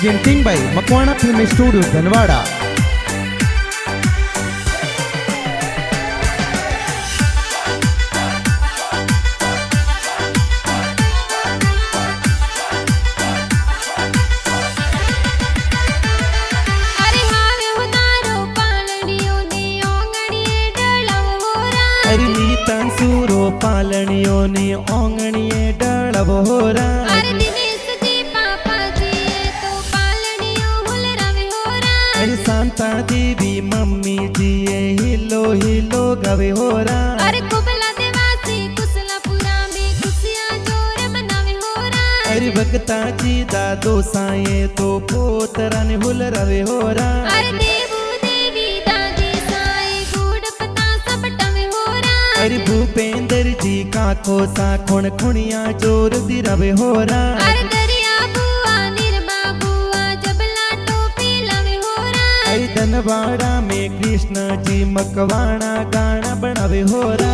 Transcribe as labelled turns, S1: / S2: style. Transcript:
S1: Presenting by Makwana film studio Dhanwada. अरे नीता सूरो पालनियों ने ओंगणिए डळवोरा।
S2: अरे दिनेश जी पापा जी तो पालनियों हुल रवे होरा।
S1: अरे शांता देवी मम्मी जी हिलो हिलो गवे होरा।
S2: अरे कुबला देवासी कुसलापुरा में खुशियां जोर मनावे होरा।
S1: अरे भगता जी दादो साये तो पोतरा ने हुल रवे होरा।
S2: अरे देवू देवी दादी साई गुड़ पता सब टवे होरा।
S1: अरे भूपेंद्र जी काको सा खुण खुणिया जोर दी रवे होरा।
S2: अरे दरिया बुआ निर्मा बुआ जबला टोपी लवे होरा।
S1: अरे धनवाड़ा में कृष्ण जी मकवाना गाना बनावे होरा।